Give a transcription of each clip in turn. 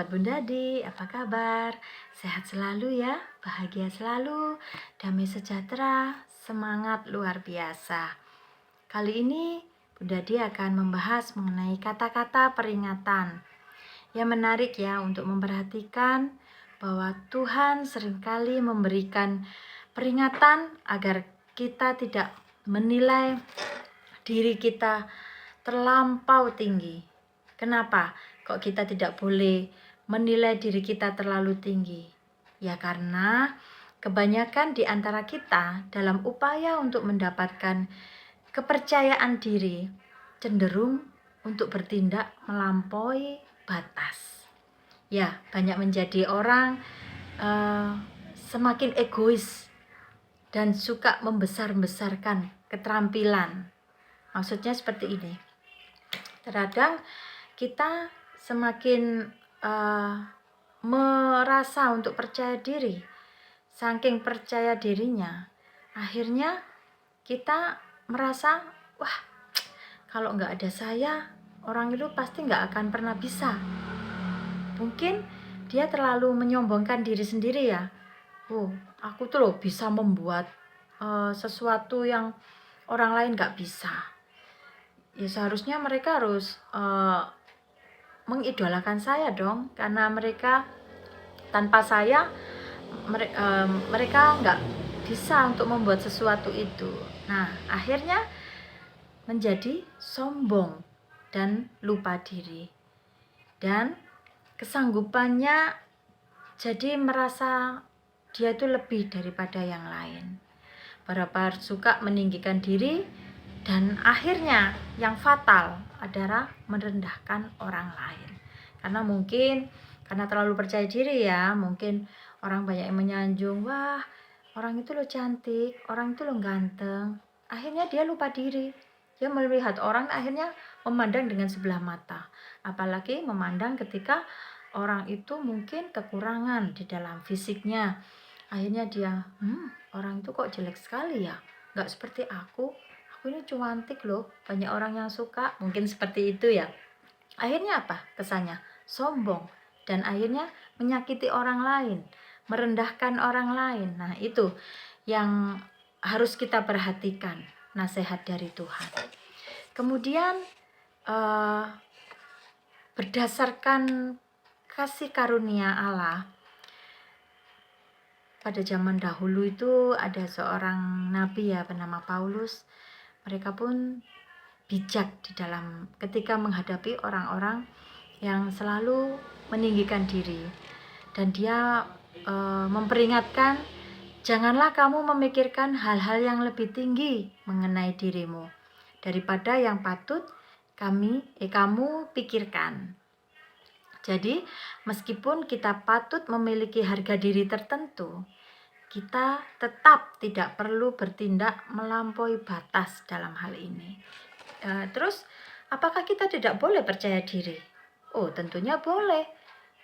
Bunda Di, apa kabar? Sehat selalu ya, bahagia selalu, damai sejahtera, semangat luar biasa. Kali ini Bunda Di akan membahas mengenai kata-kata peringatan. Yang menarik ya untuk memperhatikan bahwa Tuhan seringkali memberikan peringatan agar kita tidak menilai diri kita terlampau tinggi. Kenapa? Kok kita tidak boleh menilai diri kita terlalu tinggi? Ya karena kebanyakan di antara kita dalam upaya untuk mendapatkan kepercayaan diri cenderung untuk bertindak melampaui batas. Ya, banyak menjadi orang semakin egois dan suka membesar-besarkan keterampilan. Maksudnya seperti ini. Terkadang kita semakin merasa untuk percaya diri, saking percaya dirinya, akhirnya kita merasa, wah, kalau nggak ada saya, orang itu pasti nggak akan pernah bisa. Mungkin dia terlalu menyombongkan diri sendiri ya. Oh, aku tuh loh bisa membuat sesuatu yang orang lain nggak bisa. Ya seharusnya mereka harus mengidolakan saya dong, karena mereka tanpa saya mereka nggak bisa untuk membuat sesuatu itu. Nah, akhirnya menjadi sombong dan lupa diri, dan kesanggupannya jadi merasa dia itu lebih daripada yang lain. Berapa suka meninggikan diri, dan akhirnya yang fatal adalah merendahkan orang lain. Karena terlalu percaya diri ya, mungkin orang banyak yang menyanjung, wah orang itu lo cantik, orang itu lo ganteng. Akhirnya dia lupa diri. Dia melihat orang, akhirnya memandang dengan sebelah mata. Apalagi memandang ketika orang itu mungkin kekurangan di dalam fisiknya. Akhirnya dia, orang itu kok jelek sekali ya, gak seperti aku ini cantik loh, banyak orang yang suka. Mungkin seperti itu ya. Akhirnya apa kesannya? Sombong, dan akhirnya menyakiti orang lain, merendahkan orang lain. Nah itu yang harus kita perhatikan, nasihat dari Tuhan. Kemudian berdasarkan kasih karunia Allah, pada zaman dahulu itu ada seorang nabi ya bernama Paulus. Mereka pun bijak di dalam ketika menghadapi orang-orang yang selalu meninggikan diri, dan dia memperingatkan, janganlah kamu memikirkan hal-hal yang lebih tinggi mengenai dirimu daripada yang patut kamu pikirkan. Jadi meskipun kita patut memiliki harga diri tertentu, kita tetap tidak perlu bertindak melampaui batas dalam hal ini. Terus apakah kita tidak boleh percaya diri? Oh, tentunya boleh.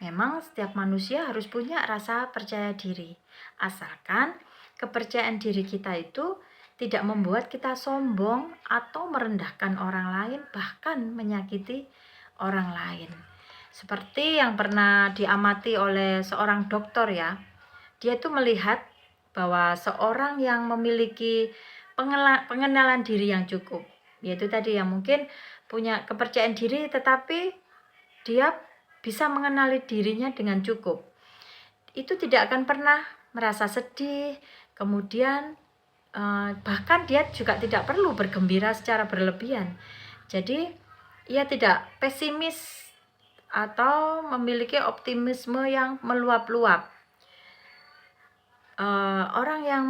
Memang setiap manusia harus punya rasa percaya diri, asalkan kepercayaan diri kita itu tidak membuat kita sombong atau merendahkan orang lain, bahkan menyakiti orang lain. Seperti yang pernah diamati oleh seorang dokter ya, dia itu melihat bahwa seorang yang memiliki pengenalan diri yang cukup, yaitu tadi yang mungkin punya kepercayaan diri tetapi dia bisa mengenali dirinya dengan cukup, itu tidak akan pernah merasa sedih, kemudian bahkan dia juga tidak perlu bergembira secara berlebihan. Jadi ia tidak pesimis atau memiliki optimisme yang meluap-luap. Orang yang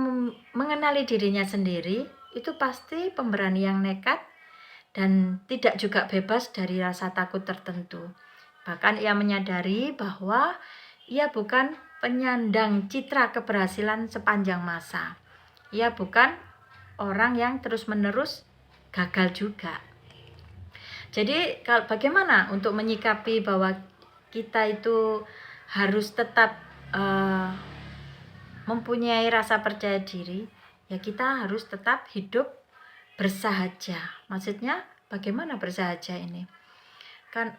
mengenali dirinya sendiri itu pasti pemberani yang nekat dan tidak juga bebas dari rasa takut tertentu. Bahkan ia menyadari bahwa ia bukan penyandang citra keberhasilan sepanjang masa. Ia bukan orang yang terus-menerus gagal juga. Jadi bagaimana untuk menyikapi bahwa kita itu harus tetap mempunyai rasa percaya diri? Ya kita harus tetap hidup bersahaja. Maksudnya bagaimana bersahaja ini? Kan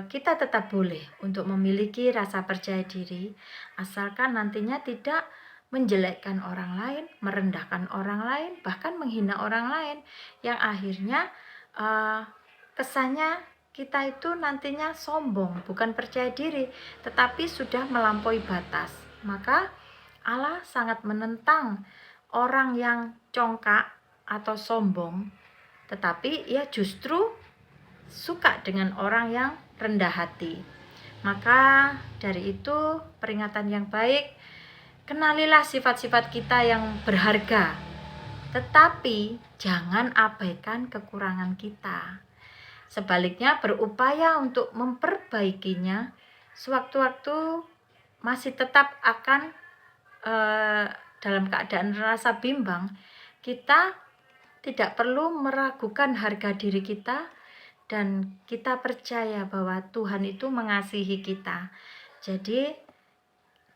kita tetap boleh untuk memiliki rasa percaya diri, asalkan nantinya tidak menjelekkan orang lain, merendahkan orang lain, bahkan menghina orang lain, yang akhirnya kesannya kita itu nantinya sombong, bukan percaya diri, tetapi sudah melampaui batas. Maka Allah sangat menentang orang yang congkak atau sombong, tetapi ia justru suka dengan orang yang rendah hati. Maka dari itu, peringatan yang baik, kenalilah sifat-sifat kita yang berharga, tetapi jangan abaikan kekurangan kita. Sebaliknya, berupaya untuk memperbaikinya. Sewaktu-waktu masih tetap akan dalam keadaan rasa bimbang, kita tidak perlu meragukan harga diri kita, dan kita percaya bahwa Tuhan itu mengasihi kita. Jadi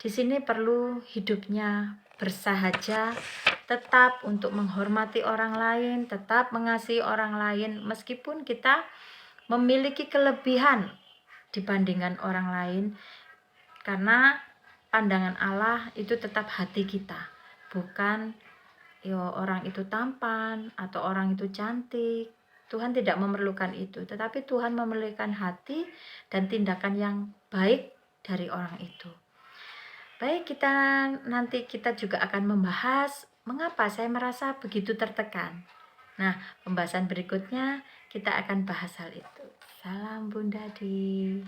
di sini perlu hidupnya bersahaja, tetap untuk menghormati orang lain, tetap mengasihi orang lain meskipun kita memiliki kelebihan dibandingkan orang lain, karena pandangan Allah itu tetap hati kita, bukan orang itu tampan atau orang itu cantik. Tuhan tidak memerlukan itu, tetapi Tuhan memerlukan hati dan tindakan yang baik dari orang itu. Baik, nanti kita juga akan membahas mengapa saya merasa begitu tertekan. Nah, pembahasan berikutnya kita akan bahas hal itu. Salam Bunda Di.